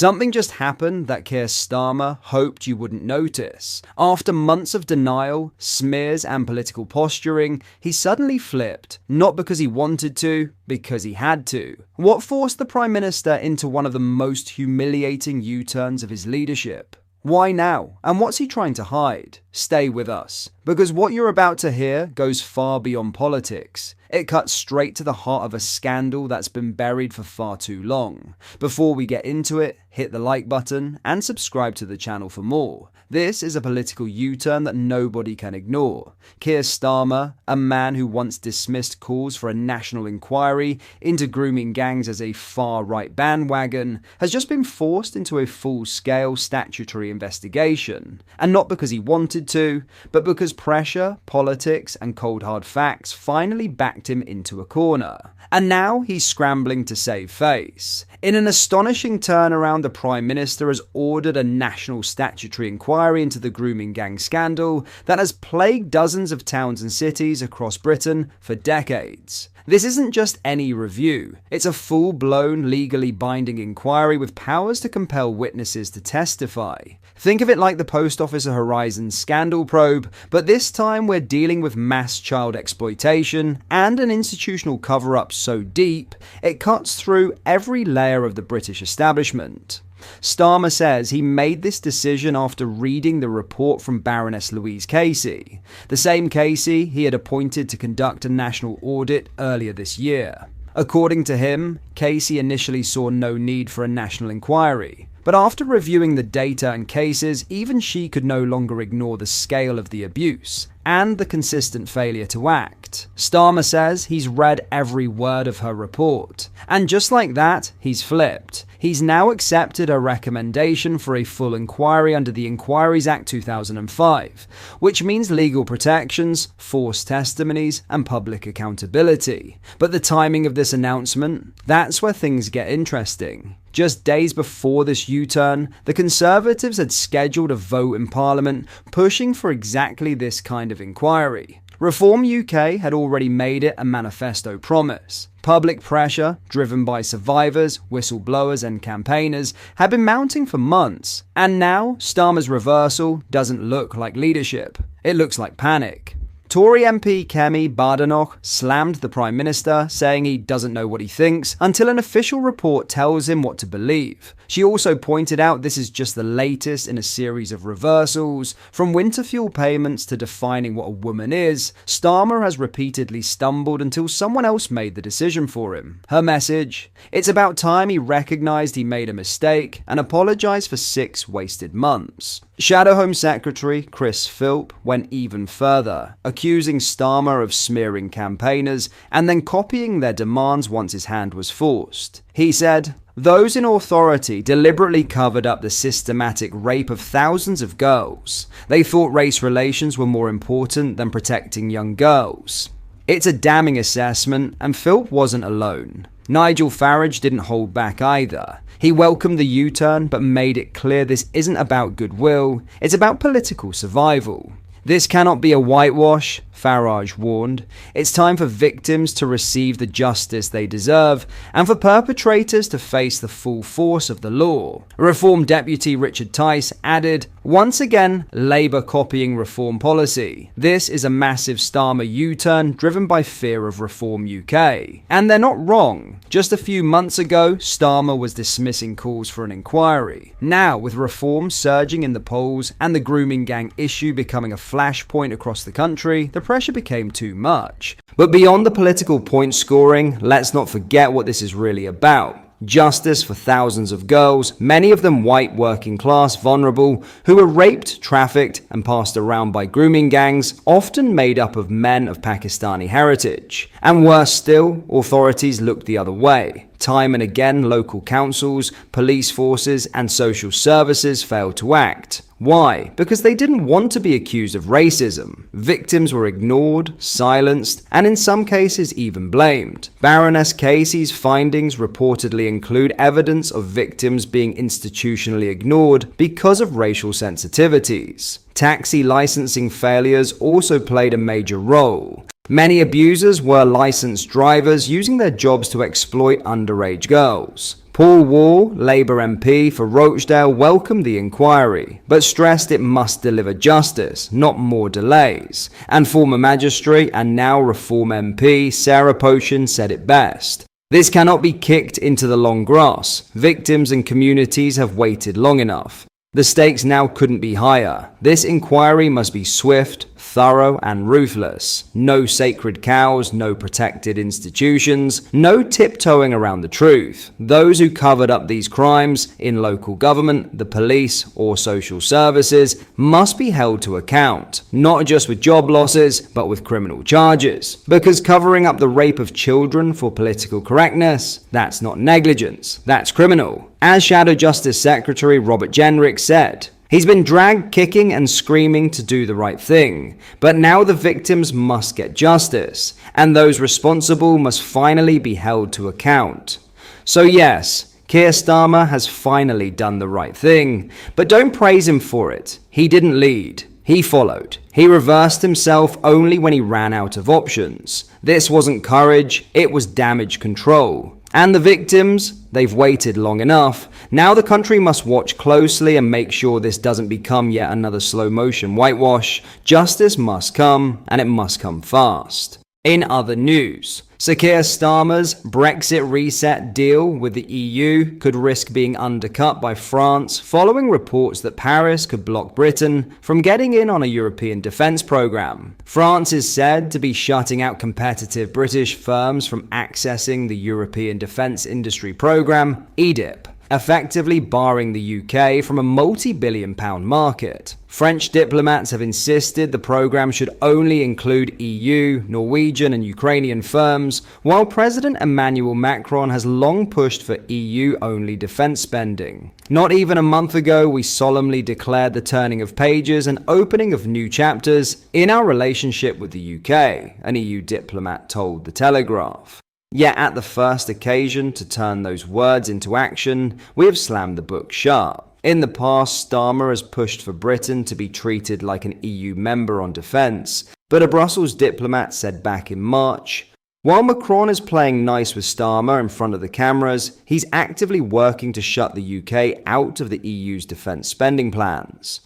Something just happened that Keir Starmer hoped you wouldn't notice. After months of denial, smears, and political posturing, he suddenly flipped. Not because he wanted to, because he had to. What forced the Prime Minister into one of the most humiliating U-turns of his leadership? Why now? And what's he trying to hide? Stay with us, because what you're about to hear goes far beyond politics. It cuts straight to the heart of a scandal that's been buried for far too long. Before we get into it, hit the like button and subscribe to the channel for more. This is a political U-turn that nobody can ignore. Keir Starmer, a man who once dismissed calls for a national inquiry into grooming gangs as a far-right bandwagon, has just been forced into a full-scale statutory investigation. And not because he wanted to, but because pressure, politics, and cold hard facts finally backed him into a corner. And now he's scrambling to save face. In an astonishing turnaround, the Prime Minister has ordered a national statutory inquiry into the grooming gang scandal that has plagued dozens of towns and cities across Britain for decades. This isn't just any review, it's a full-blown, legally binding inquiry with powers to compel witnesses to testify. Think of it like the Post Office Horizon scandal probe, but this time we're dealing with mass child exploitation and an institutional cover-up so deep, it cuts through every layer of the British establishment. Starmer says he made this decision after reading the report from Baroness Louise Casey, the same Casey he had appointed to conduct a national audit earlier this year. According to him, Casey initially saw no need for a national inquiry. But after reviewing the data and cases, even she could no longer ignore the scale of the abuse and the consistent failure to act. Starmer says he's read every word of her report. And just like that, he's flipped. He's now accepted a recommendation for a full inquiry under the Inquiries Act 2005, which means legal protections, forced testimonies, and public accountability. But the timing of this announcement, that's where things get interesting. Just days before this U-turn, the Conservatives had scheduled a vote in Parliament pushing for exactly this kind of inquiry. Reform UK had already made it a manifesto promise. Public pressure, driven by survivors, whistleblowers and campaigners, had been mounting for months. And now, Starmer's reversal doesn't look like leadership. It looks like panic. Tory MP Kemi Badenoch slammed the Prime Minister, saying he doesn't know what he thinks, until an official report tells him what to believe. She also pointed out this is just the latest in a series of reversals. From winter fuel payments to defining what a woman is, Starmer has repeatedly stumbled until someone else made the decision for him. Her message? It's about time he recognised he made a mistake and apologised for 6 wasted months. Shadow Home Secretary Chris Philp went even further, accusing Starmer of smearing campaigners and then copying their demands once his hand was forced. He said, "Those in authority deliberately covered up the systematic rape of thousands of girls. They thought race relations were more important than protecting young girls." It's a damning assessment, and Philp wasn't alone. Nigel Farage didn't hold back either. He welcomed the U-turn, but made it clear this isn't about goodwill, it's about political survival. This cannot be a whitewash, Farage warned. It's time for victims to receive the justice they deserve, and for perpetrators to face the full force of the law. Reform Deputy Richard Tice added, "Once again, Labour copying reform policy. This is a massive Starmer U-turn driven by fear of Reform UK. And they're not wrong. Just a few months ago, Starmer was dismissing calls for an inquiry. Now, with Reform surging in the polls and the grooming gang issue becoming a flashpoint across the country, the pressure became too much." But beyond the political point scoring, let's not forget what this is really about. Justice for thousands of girls, many of them white, working class, vulnerable, who were raped, trafficked, and passed around by grooming gangs, often made up of men of Pakistani heritage. And worse still, authorities looked the other way. Time and again, local councils, police forces, and social services failed to act. Why? Because they didn't want to be accused of racism. Victims were ignored, silenced, and in some cases even blamed. Baroness Casey's findings reportedly include evidence of victims being institutionally ignored because of racial sensitivities. Taxi licensing failures also played a major role. Many abusers were licensed drivers using their jobs to exploit underage girls. Paul Wall, Labour MP for Rochdale, welcomed the inquiry, but stressed it must deliver justice, not more delays. And former magistrate and now Reform MP Sarah Poshin said it best. This cannot be kicked into the long grass. Victims and communities have waited long enough. The stakes now couldn't be higher. This inquiry must be swift, thorough, and ruthless. No sacred cows, no protected institutions, no tiptoeing around the truth. Those who covered up these crimes in local government, the police, or social services must be held to account, not just with job losses, but with criminal charges. Because covering up the rape of children for political correctness, that's not negligence, that's criminal. As Shadow Justice Secretary Robert Jenrick said, he's been dragged kicking and screaming to do the right thing, but now the victims must get justice, and those responsible must finally be held to account. So yes, Keir Starmer has finally done the right thing, but don't praise him for it. He didn't lead. He followed. He reversed himself only when he ran out of options. This wasn't courage, it was damage control. And the victims, they've waited long enough. Now the country must watch closely and make sure this doesn't become yet another slow-motion whitewash. Justice must come, and it must come fast. In other news, Sir Keir Starmer's Brexit reset deal with the EU could risk being undercut by France following reports that Paris could block Britain from getting in on a European defence programme. France is said to be shutting out competitive British firms from accessing the European Defence Industry Programme, EDIP, effectively barring the UK from a multi-billion-pound market. French diplomats have insisted the program should only include EU, Norwegian and Ukrainian firms, while President Emmanuel Macron has long pushed for EU-only defence spending. Not even a month ago, we solemnly declared the turning of pages and opening of new chapters in our relationship with the UK, an EU diplomat told The Telegraph. Yet at the first occasion to turn those words into action, we have slammed the book shut. In the past, Starmer has pushed for Britain to be treated like an EU member on defence, but a Brussels diplomat said back in March, while Macron is playing nice with Starmer in front of the cameras, he's actively working to shut the UK out of the EU's defence spending plans.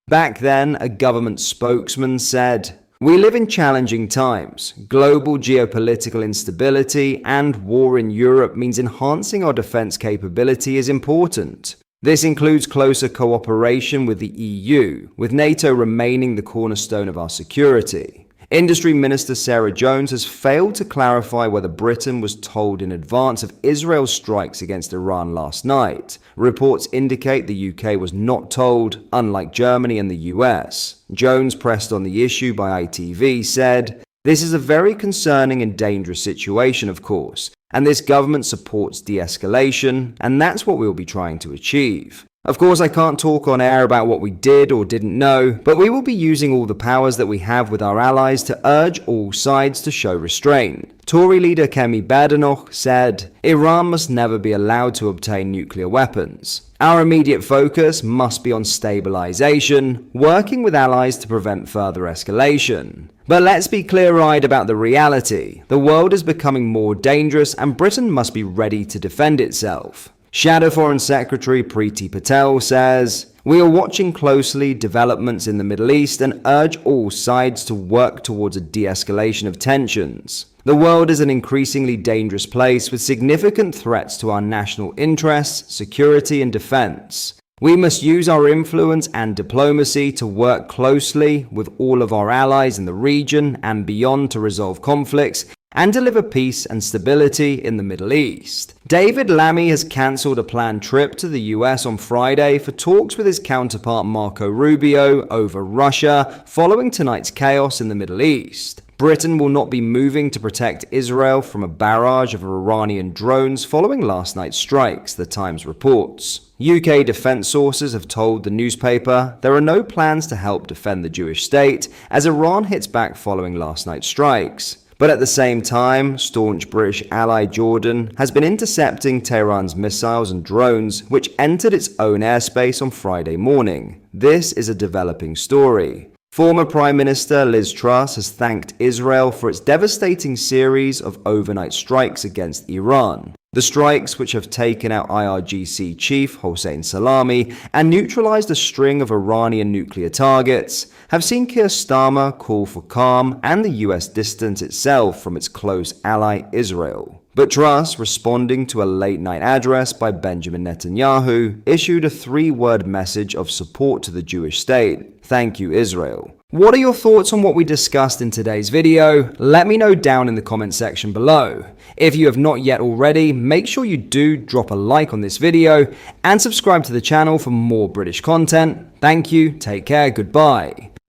Back then, a government spokesman said, "We live in challenging times. Global geopolitical instability and war in Europe means enhancing our defence capability is important. This includes closer cooperation with the EU, with NATO remaining the cornerstone of our security." Industry Minister Sarah Jones has failed to clarify whether Britain was told in advance of Israel's strikes against Iran last night. Reports indicate the UK was not told, unlike Germany and the US. Jones, pressed on the issue by ITV, said, "This is a very concerning and dangerous situation, of course, and this government supports de-escalation, and that's what we'll be trying to achieve. Of course, I can't talk on air about what we did or didn't know, but we will be using all the powers that we have with our allies to urge all sides to show restraint." Tory leader Kemi Badenoch said, "Iran must never be allowed to obtain nuclear weapons. Our immediate focus must be on stabilization, working with allies to prevent further escalation. But let's be clear-eyed about the reality. The world is becoming more dangerous and Britain must be ready to defend itself." Shadow Foreign Secretary Priti Patel says, "We are watching closely developments in the Middle East and urge all sides to work towards a de-escalation of tensions. The world is an increasingly dangerous place with significant threats to our national interests, security and defense. We must use our influence and diplomacy to work closely with all of our allies in the region and beyond to resolve conflicts and deliver peace and stability in the Middle East." David Lammy has cancelled a planned trip to the US on Friday for talks with his counterpart Marco Rubio over Russia following tonight's chaos in the Middle East. Britain will not be moving to protect Israel from a barrage of Iranian drones following last night's strikes, The Times reports. UK defence sources have told the newspaper there are no plans to help defend the Jewish state as Iran hits back following last night's strikes. But at the same time, staunch British ally Jordan has been intercepting Tehran's missiles and drones, which entered its own airspace on Friday morning. This is a developing story. Former Prime Minister Liz Truss has thanked Israel for its devastating series of overnight strikes against Iran. The strikes, which have taken out IRGC chief Hossein Salami and neutralized a string of Iranian nuclear targets, have seen Keir Starmer call for calm and the US distance itself from its close ally Israel. But Truss, responding to a late-night address by Benjamin Netanyahu, issued a 3-word message of support to the Jewish state. Thank you, Israel. What are your thoughts on what we discussed in today's video? Let me know down in the comment section below. If you have not yet already, make sure you do drop a like on this video and subscribe to the channel for more British content. Thank you, take care, goodbye.